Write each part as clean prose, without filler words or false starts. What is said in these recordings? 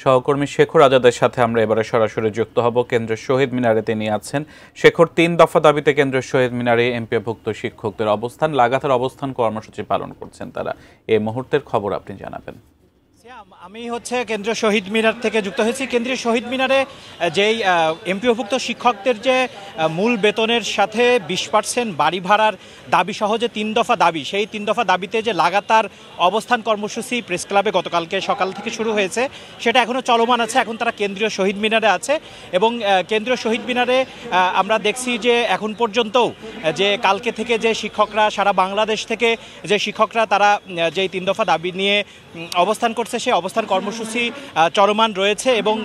সহকর্মী শেখর আজাদের সাথে আমরা এবারে সরাসরি যুক্ত হব। কেন্দ্রের শহীদ মিনারে তিনি আছেন। শেখর, 3 দফা দাবিতে কেন্দ্রের শহীদ মিনারে এমপিওভুক্ত শিক্ষকদের অবস্থান, লাগাতার অবস্থান কর্মসূচি পালন করছেন তারা। এই মুহূর্তের খবর আপনি জানাবেন। আমি কেন্দ্রীয় শহীদ মিনার থেকে যুক্ত হয়েছি। কেন্দ্রীয় শহীদ মিনারে যেই এমপিওভুক্ত শিক্ষকদের যে মূল বেতনের সাথে 20% বাড়ি ভাড়ার দাবি সহ যে 3 দফা দাবি, সেই 3 দফা দাবিতে যে লাগাতার অবস্থান কর্মসূচি প্রেস ক্লাবে গতকালকে সকাল থেকে শুরু হয়েছে, সেটা এখনও চলমান আছে। এখন তারা কেন্দ্রীয় শহীদ মিনারে আছে এবং কেন্দ্রীয় শহীদ মিনারে আমরা দেখছি যে এখন পর্যন্তও যে কালকে থেকে যে শিক্ষকরা সারা বাংলাদেশ থেকে যে শিক্ষকরা তারা যেই 3 দফা দাবি নিয়ে অবস্থান করছে, সেই অবস্থান কর্মসূচি চলমান রয়েছে এবং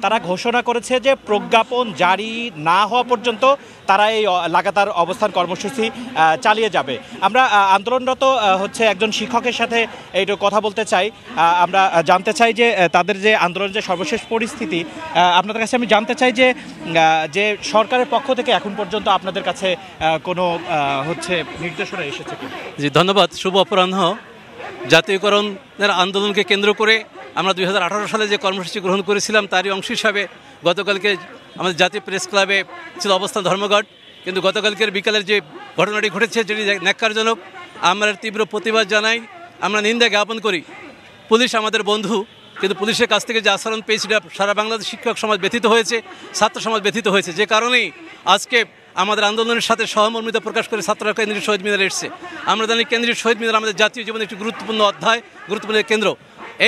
তারা ঘোষণা করেছে যে প্রজ্ঞাপন জারি না হওয়া পর্যন্ত তারা এই লাগাতার অবস্থান কর্মসূচি চালিয়ে যাবে। আমরা আন্দোলনরত একজন শিক্ষকের সাথে একটু কথা বলতে চাই। আমরা জানতে চাই যে তাদের যে আন্দোলনের যে সর্বশেষ পরিস্থিতি, আপনাদের কাছে আমি জানতে চাই যে সরকারের পক্ষ থেকে এখন পর্যন্ত আপনাদের কাছে কোনো নির্দেশনা এসেছে কি? জি, ধন্যবাদ। শুভ অপরাহ্ন। জাতীয়করণের আন্দোলনকে কেন্দ্র করে আমরা 2018 সালে যে কর্মসূচি গ্রহণ করেছিলাম, তারই অংশ হিসাবে গতকালকে আমাদের জাতীয় প্রেস ক্লাবে ছিল অবস্থান ধর্মঘট। কিন্তু গতকালকের বিকালের যে ঘটনাটি ঘটেছে, যেটি ন্যাক্কারজনক, আমরা তীব্র প্রতিবাদ জানাই, আমরা নিন্দা জ্ঞাপন করি। পুলিশ আমাদের বন্ধু, কিন্তু পুলিশের কাছ থেকে যে আচরণ পেয়েছি, সারা বাংলাদেশ শিক্ষক সমাজ ব্যথিত হয়েছে, ছাত্র সমাজ ব্যথিত হয়েছে। যে কারণেই আজকে আমাদের আন্দোলনের সাথে সহমর্মিতা প্রকাশ করে ছাত্ররা কেন্দ্রীয় শহীদ মিনারে এসেছে। আমরা জানি কেন্দ্রীয় শহীদ মিনার আমাদের জাতীয় জীবনের একটি গুরুত্বপূর্ণ অধ্যায়, গুরুত্বপূর্ণ কেন্দ্র।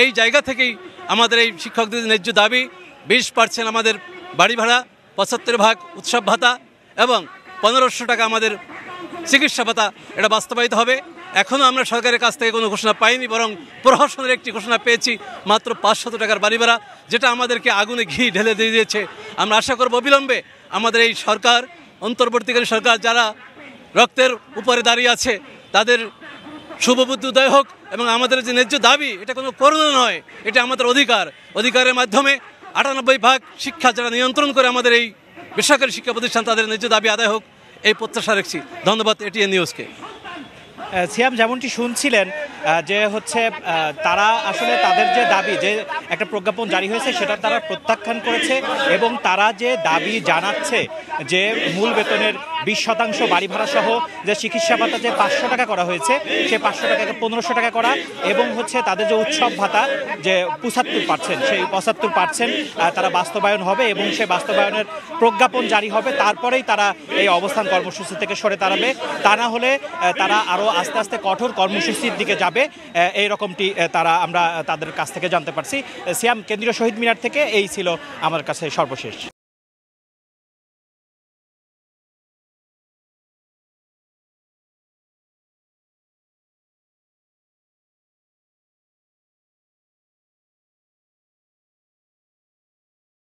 এই জায়গা থেকেই আমাদের এই শিক্ষকদের ন্যায্য দাবি 20% আমাদের বাড়ি ভাড়া, 75% উৎসব ভাতা এবং 1500 টাকা আমাদের চিকিৎসা ভাতা, এটা বাস্তবায়িত হবে। এখনও আমরা সরকারের কাছ থেকে কোনো ঘোষণা পাইনি, বরং প্রশাসনের একটি ঘোষণা পেয়েছি মাত্র 500 টাকার বাড়ি ভাড়া, যেটা আমাদেরকে আগুনে ঘি ঢেলে দিয়ে দিয়েছে। আমরা আশা করব অবিলম্বে আমাদের এই সরকার, অন্তর্বর্তীকালীন সরকার যারা রক্তের উপরে দাঁড়িয়ে আছে, তাদের শুভবুদ্ধি উদয় হোক এবং আমাদের যে ন্যায্য দাবি, এটা কোনো করুণা নয়, এটা আমাদের অধিকারের মাধ্যমে 98% শিক্ষা যারা নিয়ন্ত্রণ করে আমাদের এই বেসরকারি শিক্ষা প্রতিষ্ঠান, তাদের ন্যায্য দাবি আদায় হোক, এই প্রত্যাশা রাখছি। ধন্যবাদ এটিএন নিউজকে। সিয়াম, যেমনটি শুনছিলেন যে তারা আসলে তাদের যে দাবি, যে একটা প্রজ্ঞাপন জারি হয়েছে, সেটা তারা প্রত্যাখ্যান করেছে এবং তারা যে দাবি জানাচ্ছে যে মূল বেতনের 20% বাড়ি ভাড়া সহ যে চিকিৎসা ভাতা যে 500 টাকা করা হয়েছে, সেই 500 টাকাকে 1500 টাকা করা এবং তাদের যে উৎসব ভাতা যে 75%, সেই 75% তারা বাস্তবায়ন হবে এবং সেই বাস্তবায়নের প্রজ্ঞাপন জারি হবে। তারপরেই তারা এই অবস্থান কর্মসূচি থেকে সরে দাঁড়াবে। তা না হলে তারা আরও আস্তে আস্তে কঠোর কর্মসূচির দিকে যাবে, এই রকমটি আমরা তাদের কাছ থেকে জানতে পারছি। সিয়াম, কেন্দ্রীয় শহীদ মিনার থেকে এই ছিল আমার কাছে সর্বশেষ।